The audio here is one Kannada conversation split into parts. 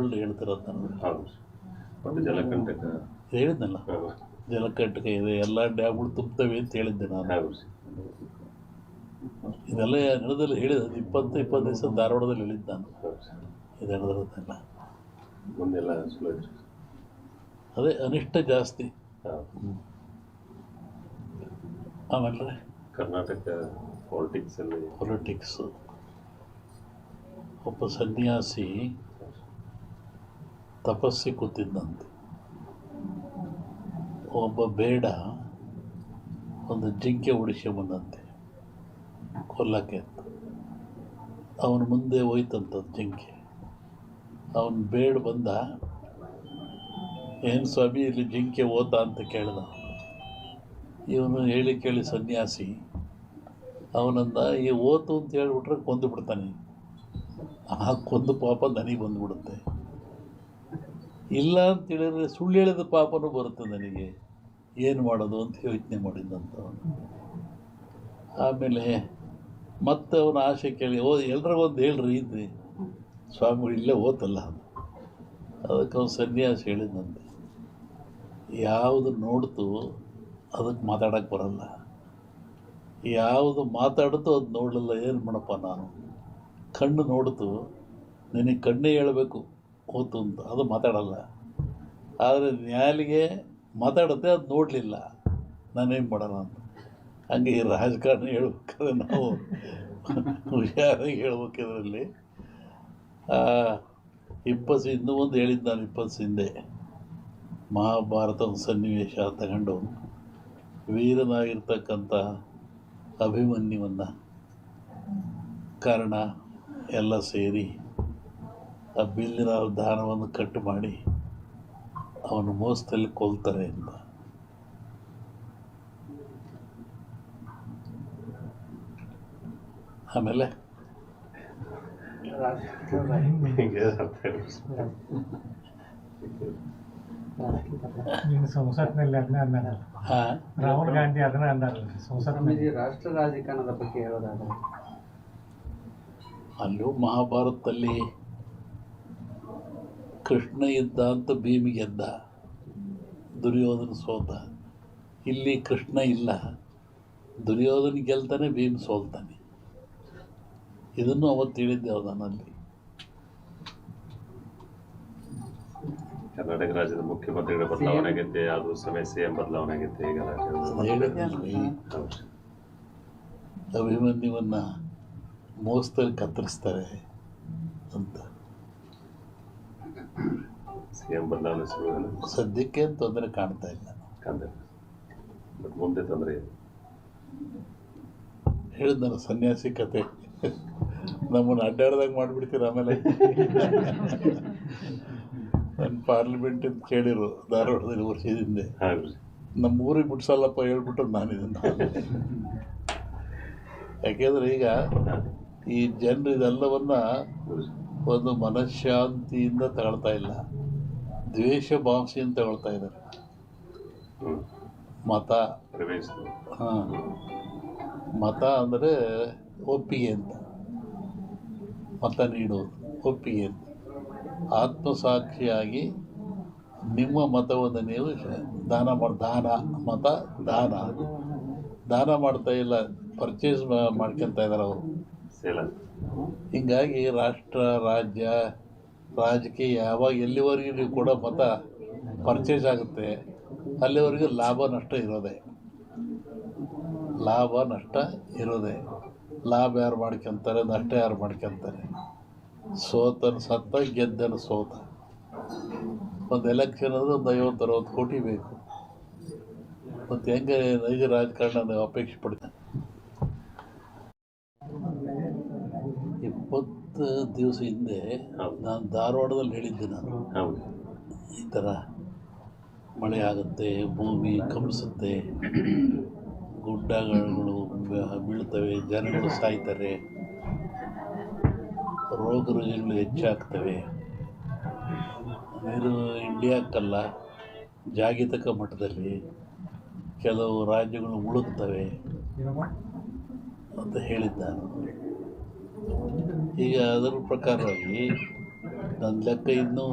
ಸುಳ್ಳು ಹೇಳ್ತಿರೋದು ನಾನು. ಹೌದು. ಮತ್ತು ಜಲಕಂಟಕ ಹೇಳಿದ್ನಲ್ಲ, ಜಲಕಂಟಕ ಇದೆ, ಎಲ್ಲ ಡ್ಯಾಮ್ಗಳು ತುಂಬ್ತವೆ ಅಂತ ಹೇಳಿದ್ದೆ ನಾನು. ಹೌದು. ಇದೆಲ್ಲ ನಡೆದಲ್ಲಿ ಹೇಳಿದ 20 ದಿವಸ ಧಾರವಾಡದಲ್ಲಿ ಹೇಳಿದ್ದು ನಾನು. ಇದು ನಡೆದಿರೋದೆಲ್ಲ ಮುಂದೆಲ್ಲ ಸುಳ್ಳು. ಅದೇ ಅನಿಷ್ಟ ಜಾಸ್ತಿ. ಆಮೇಲೆ ಕರ್ನಾಟಕ ಪೊಲಿಟಿಕ್ಸು. ಒಬ್ಬ ಸನ್ಯಾಸಿ ತಪಸ್ಸಿ ಕೂತಿದ್ದಂತೆ. ಒಬ್ಬ ಬೇಡ ಒಂದು ಜಿಂಕೆ ಬಂದಂತೆ ಕೊಲ್ಲಕ್ಕೆ ಅಂತ. ಅವನ ಮುಂದೆ ಹೋಯ್ತಂಥದ್ದು ಜಿಂಕೆ. ಅವನು ಬೇಡ ಬಂದ, ಏನು ಸ್ವಾಮಿ ಇಲ್ಲಿ ಜಿಂಕೆ ಓದ ಅಂತ ಕೇಳಿದ. ಇವನು ಹೇಳಿ ಕೇಳಿ ಸನ್ಯಾಸಿ ಅವನಂದ, ಈ ಓತು ಅಂತ ಹೇಳ್ಬಿಟ್ರೆ ಕೊಂದು ಬಿಡ್ತಾನೆ. ಆ ಕೊಂದು ಪಾಪ ನನಗೆ ಬಂದುಬಿಡುತ್ತೆ. ಇಲ್ಲ ಅಂತೇಳಿದ್ರೆ ಸುಳ್ಳು ಹೇಳಿದ ಪಾಪನೂ ಬರುತ್ತೆ ನನಗೆ, ಏನು ಮಾಡೋದು ಅಂತ ಯೋಚನೆ ಮಾಡಿದ್ದಂತ ಅವನು. ಆಮೇಲೆ ಮತ್ತೆ ಅವನ ಆಸೆ ಕೇಳಿ, ಎಲ್ರಿಗೊಂದು ಹೇಳ್ರಿ ಇದ್ರಿ ಸ್ವಾಮಿಗಳು ಇಲ್ಲೇ ಓತಲ್ಲ. ಅದಕ್ಕೆ ಅವನು ಸನ್ಯಾಸಿ ಹೇಳಿದಂತೆ, ಯಾವುದು ನೋಡ್ತು ಅದಕ್ಕೆ ಮಾತಾಡೋಕ್ಕೆ ಬರಲ್ಲ, ಯಾವುದು ಮಾತಾಡ್ತು ಅದು ನೋಡಲಿಲ್ಲ, ಏನು ಮಾಡಪ್ಪ ನಾನು. ಕಣ್ಣು ನೋಡ್ತು, ನಿನಗೆ ಕಣ್ಣೇ ಹೇಳಬೇಕು ಓತು ಅಂತ, ಅದು ಮಾತಾಡಲ್ಲ. ಆದರೆ ನ್ಯಾಲಿಗೆ ಮಾತಾಡುತ್ತೆ, ಅದು ನೋಡಲಿಲ್ಲ, ನಾನೇನು ಮಾಡೋಣ ಅಂತ. ಹಂಗೆ ಈ ರಾಜಕಾರಣ ಹೇಳ್ಬೇಕಾದ್ರೆ ನಾವು ಹುಷಾರಾಗಿ ಹೇಳ್ಬೇಕಿದ್ರಲ್ಲಿ. ಇನ್ನೂ ಒಂದು ಹೇಳಿದ್ದು ನಾನು 20 ಹಿಂದೆ, ಮಹಾಭಾರತದ ಸನ್ನಿವೇಶ ತಗೊಂಡು ವೀರನಾಗಿರ್ತಕ್ಕಂಥ ಅಭಿಮನ್ಯುವನ್ನು ಕಾರಣ ಎಲ್ಲ ಸೇರಿ ಆ ಬಿಲ್ಲಿನ ದಾನವನ್ನು ಕಟ್ಟು ಮಾಡಿ ಅವನು ಮೋಸದಲ್ಲಿ ಕೊಲ್ತಾರೆ ಅಂತ. ಆಮೇಲೆ ಸಂಸತ್ನಲ್ಲಿ ಅದನ್ನ ಅಂದಾರಲ್ಲ, ರಾಹುಲ್ ಗಾಂಧಿ ಅದನ್ನ ಅಂದಾರಲ್ಲ ಸಂಸತ್ನಲ್ಲಿ. ರಾಷ್ಟ್ರ ರಾಜಕಾರಣದ ಬಗ್ಗೆ ಹೇಳೋದಾದ್ರೆ, ಅಲ್ಲೂ ಮಹಾಭಾರತದಲ್ಲಿ ಕೃಷ್ಣ ಇದ್ದ ಅಂತ ಭೀಮಿಗೆ ಗೆದ್ದ, ದುರ್ಯೋಧನ ಸೋತ. ಇಲ್ಲಿ ಕೃಷ್ಣ ಇಲ್ಲ, ದುರ್ಯೋಧನ ಗೆಲ್ತಾನೆ, ಭೀಮ್ ಸೋಲ್ತಾನೆ. ಇದನ್ನು ಅವತ್ತು ಹೇಳಿದ್ದೆ ಅವನಲ್ಲಿ. ಕರ್ನಾಟಕ ರಾಜ್ಯದ ಮುಖ್ಯಮಂತ್ರಿಗಳ ಬದಲಾವಣೆ ಆಗೈತೆ, ಅದು ಸಮಸ್ಯೆ ಬದಲಾವಣೆ ಆಗೈತೆ. ಈಗ ಅಭಿಮನ್ಯುವನ್ನ ಮೋಸದಲ್ಲಿ ಕತ್ತರಿಸ್ತಾರೆ ಅಂತ. ಸಿಎಂ ಬದಲಾವಣೆ ಸದ್ಯಕ್ಕೆ ತೊಂದರೆ ಕಾಣ್ತಾ ಇಲ್ಲ. ಮುಂದೆ ತೊಂದರೆ ಹೇಳಿದ್ನಲ್ಲ ಸನ್ಯಾಸಿ ಕತೆ, ನಮ್ಮನ್ನು ಅಡ್ಡಾಡ್ದಾಗ ಮಾಡಿಬಿಡ್ತೀರ. ಆಮೇಲೆ ನನ್ನ ಪಾರ್ಲಿಮೆಂಟಿಂದ ಕೇಳಿರು ಧಾರವಾಡದಲ್ಲಿ ವರ್ಷದಿಂದ, ನಮ್ಮ ಊರಿಗೆ ಬಿಡ್ಸಲ್ಲಪ್ಪ ಹೇಳ್ಬಿಟ್ಟು ನಾನು ಇದನ್ನು. ಯಾಕೆಂದರೆ ಈಗ ಈ ಜನರು ಇದೆಲ್ಲವನ್ನ ಒಂದು ಮನಃಶಾಂತಿಯಿಂದ ತಗೊಳ್ತಾ ಇಲ್ಲ, ದ್ವೇಷ ಭಾವನೆಯಿಂದ ತಗೊಳ್ತಾ ಇದ್ದಾರೆ. ಮತ ಮತ ಅಂದರೆ ಒಪ್ಪಿಗೆ ಅಂತ, ಮತ ನೀಡುವುದು ಒಪ್ಪಿಗೆ ಅಂತ. ಆತ್ಮಸಾಕ್ಷಿಯಾಗಿ ನಿಮ್ಮ ಮತವನ್ನು ನೀವು ದಾನ ಮಾಡ್ತಾ ಇಲ್ಲ, ಪರ್ಚೇಸ್ ಮಾಡ್ಕೊತಾ ಇದ್ದಾರೆ ಅವರು. ಹೀಗಾಗಿ ರಾಷ್ಟ್ರ, ರಾಜ್ಯ, ರಾಜಕೀಯ ಯಾವಾಗ ಎಲ್ಲಿವರೆಗೂ ನೀವು ಕೂಡ ಮತ ಪರ್ಚೇಸ್ ಆಗುತ್ತೆ ಅಲ್ಲಿವರೆಗೂ ಲಾಭ ನಷ್ಟ ಇರೋದೆ. ಲಾಭ ಯಾರು ಮಾಡ್ಕೊತಾರೆ, ನಷ್ಟ ಯಾರು ಮಾಡ್ಕೊತಾರೆ. ಸೋತನು ಸತ್ತ, ಗೆದ್ದನು ಸೋತ. ಒಂದು ಎಲೆಕ್ಷನ್ ಅಂದರೆ ಒಂದು 50-60 ಕೋಟಿ ಬೇಕು. ಮತ್ತು ಹೆಂಗೆ ನೈಜ ರಾಜಕಾರಣ ನಾವು ಅಪೇಕ್ಷೆ ಪಡ್ತೇನೆ. 20 ದಿವಸ ಹಿಂದೆ ನಾನು ಧಾರವಾಡದಲ್ಲಿ ಹೇಳಿದ್ದೆ, ನಾನು ಈ ಥರ ಮಳೆ ಆಗುತ್ತೆ, ಭೂಮಿ ಕಂಪಿಸುತ್ತೆ, ಗುಡ್ಡಗಳು ಬೀಳ್ತವೆ, ಜನಗಳು ಸಾಯ್ತಾರೆ, ರೋಗ ರುಜಿನಗಳು ಹೆಚ್ಚಾಗ್ತವೆ. ಇದು ಇಂಡಿಯಾಕ್ಕಲ್ಲ, ಜಾಗತಿಕ ಮಟ್ಟದಲ್ಲಿ ಕೆಲವು ರಾಜ್ಯಗಳು ಮುಳುಗ್ತವೆ ಅಂತ ಹೇಳಿದ್ದ ನಾನು. ಈಗ ಅದರ ಪ್ರಕಾರವಾಗಿ ನನ್ನ ಲೆಕ್ಕ ಇನ್ನೂ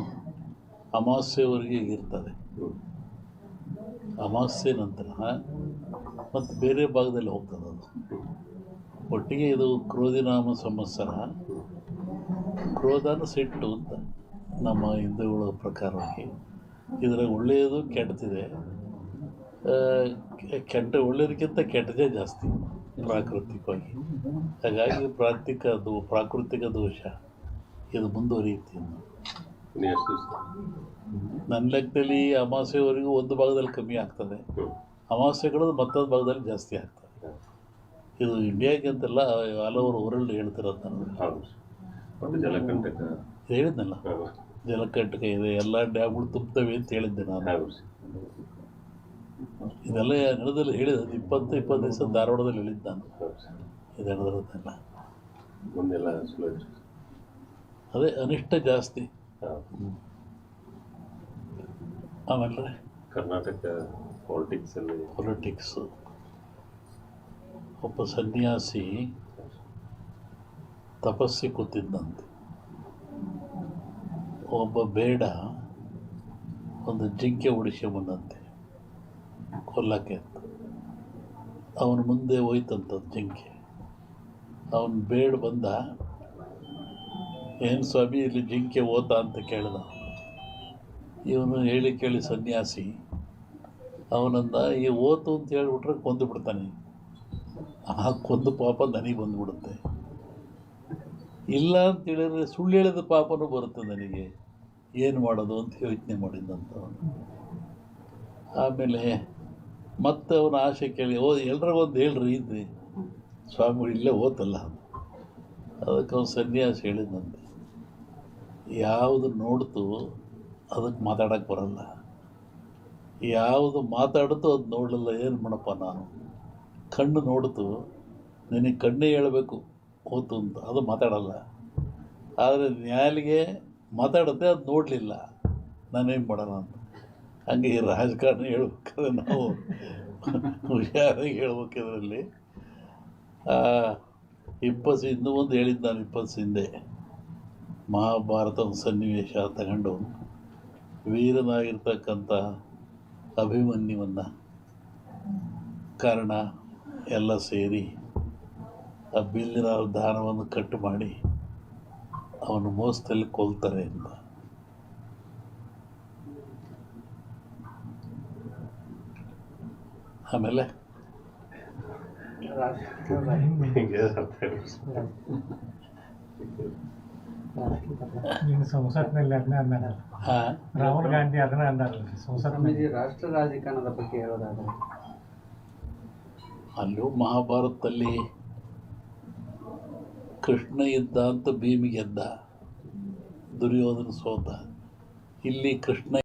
ಅಮಾವಾಸ್ಯೆವರೆಗೆ ಇರ್ತದೆ. ಅಮಾವಾಸ್ಯೆ ನಂತರ ಮತ್ತು ಬೇರೆ ಭಾಗದಲ್ಲಿ ಹೋಗ್ತದೆ ಅದು. ಒಟ್ಟಿಗೆ ಇದು ಕ್ರೋಧಿನಾಮ ಸಂವತ್ಸರ. ಕ್ರೋಧನ ಸಿಟ್ಟು ಅಂತ ನಮ್ಮ ಹಿಂದೂಗಳ ಪ್ರಕಾರವಾಗಿ. ಇದರಾಗ ಒಳ್ಳೆಯದು ಕೆಟ್ಟದಿದೆ. ಒಳ್ಳೆಯದಕ್ಕಿಂತ ಕೆಟ್ಟದೇ ಜಾಸ್ತಿ ಪ್ರಾಕೃತಿಕವಾಗಿ. ಹಾಗಾಗಿ ಪ್ರಾಕೃತಿಕ ದೋಷ ಇದು ಮುಂದುವರಿಯುತ್ತೆ ಇನ್ನು. ಇನ್ನು ಎಷ್ಟು ದಿವಸ? ನನ್ನ ಲೆಕ್ಕದಲ್ಲಿ ಅಮಾವಾಸ್ಯೆವರೆಗೂ ಒಂದು ಭಾಗದಲ್ಲಿ ಕಮ್ಮಿ ಆಗ್ತದೆ, ಅಮಾವಾಸ್ಯೆಗಳು ಮತ್ತೊಂದು ಭಾಗದಲ್ಲಿ ಜಾಸ್ತಿ ಆಗ್ತದೆ. ಇದು ಇಂಡಿಯಾಗೆ ಅಂತೆಲ್ಲ ಆಲ್ ಓವರ್ ವರ್ಲ್ಡ್ ಹೇಳ್ತಿರೋದು ನಾನು. ಹೌದು. ಮತ್ತು ಜಲಕಂಟಕ ಹೇಳಿದ್ನಲ್ಲ, ಜಲಕಂಟಕ ಇದೆ, ಎಲ್ಲ ಡ್ಯಾಮ್ಗಳು ತುಂಬ್ತವೆ ಅಂತ ಹೇಳಿದ್ದೆ ನಾನು. ಹೌದು. ಇದೆಲ್ಲ ನಡೆದಲ್ಲಿ ಹೇಳಿದ 20 ದಿವಸ ಧಾರವಾಡದಲ್ಲಿ ಹೇಳಿದ್ದು ನಾನು. ಇದು ನಡೆದಿರೋದೆಲ್ಲ ಮುಂದೆಲ್ಲ ಸ್ಲೋ. ಅದೇ ಅನಿಷ್ಟ ಜಾಸ್ತಿ. ಆಮೇಲೆ ಕರ್ನಾಟಕ ಪೊಲಿಟಿಕ್ಸು. ಒಬ್ಬ ಸನ್ಯಾಸಿ ತಪಸ್ಸಿ ಕೂತಿದ್ದಂತೆ. ಒಬ್ಬ ಬೇಡ ಒಂದು ಜಿಂಕೆ ಬಂದಂತೆ ಕೊಲ್ಲಕ್ಕೆ ಅಂತ. ಅವನ ಮುಂದೆ ಹೋಯ್ತಂಥದ್ದು ಜಿಂಕೆ. ಅವನು ಬೇಡ ಬಂದ, ಏನು ಸ್ವಾಮಿ ಇಲ್ಲಿ ಜಿಂಕೆ ಓತ ಅಂತ ಕೇಳಿದ. ಇವನು ಹೇಳಿ ಕೇಳಿ ಸನ್ಯಾಸಿ ಅವನಂದ, ಈ ಓತು ಅಂತ ಹೇಳಿಬಿಟ್ರೆ ಕೊಂದು ಬಿಡ್ತಾನೆ. ಆ ಕೊಂದು ಪಾಪ ನನಗೆ ಬಂದುಬಿಡುತ್ತೆ. ಇಲ್ಲ ಅಂತ ಹೇಳಿದ್ರೆ ಸುಳ್ಳು ಹೇಳಿದ ಪಾಪನೂ ಬರುತ್ತೆ ನನಗೆ, ಏನು ಮಾಡೋದು ಅಂತ ಯೋಚನೆ ಮಾಡಿದ್ದಂತ ಅವನು. ಆಮೇಲೆ ಮತ್ತೆ ಅವನ ಆಸೆ ಕೇಳಿ, ಎಲ್ರಿಗೊಂದು ಹೇಳ್ರಿ ಇದ್ರಿ ಸ್ವಾಮಿಗಳು ಇಲ್ಲೇ ಓತಲ್ಲ. ಅದಕ್ಕೆ ಅವನು ಸನ್ಯಾಸಿ ಹೇಳಿದಂತೆ, ಯಾವುದು ನೋಡ್ತು ಅದಕ್ಕೆ ಮಾತಾಡೋಕ್ಕೆ ಬರಲ್ಲ, ಯಾವುದು ಮಾತಾಡ್ತು ಅದು ನೋಡಲಿಲ್ಲ, ಏನು ಮಾಡಪ್ಪ ನಾನು. ಕಣ್ಣು ನೋಡ್ತು, ನಿನಗೆ ಕಣ್ಣೇ ಹೇಳಬೇಕು ಓತು ಅಂತ, ಅದು ಮಾತಾಡಲ್ಲ. ಆದರೆ ನ್ಯಾಲಿಗೆ ಮಾತಾಡುತ್ತೆ, ಅದು ನೋಡಲಿಲ್ಲ, ನಾನೇನು ಮಾಡೋಣ ಅಂತ. ಹಂಗೆ ಈ ರಾಜಕಾರಣ ಹೇಳ್ಬೇಕಾದ್ರೆ ನಾವು ಹುಷಾರಾಗಿ ಹೇಳ್ಬೇಕಿದ್ರಲ್ಲಿ. ಇನ್ನೂ ಒಂದು ಹೇಳಿದ್ದು ನಾನು 20 ಹಿಂದೆ, ಮಹಾಭಾರತದ ಸನ್ನಿವೇಶ ತಗೊಂಡು ವೀರನಾಗಿರ್ತಕ್ಕಂಥ ಅಭಿಮನ್ಯುವನ್ನು ಕಾರಣ ಎಲ್ಲ ಸೇರಿ ಆ ಬಿಲ್ಲಿನ ದಾನವನ್ನು ಕಟ್ಟು ಮಾಡಿ ಅವನು ಮೋಸದಲ್ಲಿ ಕೊಲ್ತಾರೆ ಅಂತ. ಆಮೇಲೆ ನಿಮ್ಮ ಸಂಸತ್ನಲ್ಲಿ ಅದನ್ನೇ ಅಂದಾರಲ್ಲ, ರಾಹುಲ್ ಗಾಂಧಿ ಅದನ್ನೇ ಅಂದಾರಲ್ಲ ಸಂಸತ್ನಲ್ಲಿ. ರಾಷ್ಟ್ರ ರಾಜಕಾರಣದ ಬಗ್ಗೆ ಹೇಳೋದಾದ್ರೆ ಅಲ್ಲೂ ಮಹಾಭಾರತದಲ್ಲಿ ಕೃಷ್ಣ ಇದ್ದ ಅಂತ ಭೀಮಿಗೆ ಗೆದ್ದ, ದುರ್ಯೋಧನ ಸೋತ. ಇಲ್ಲಿ ಕೃಷ್ಣ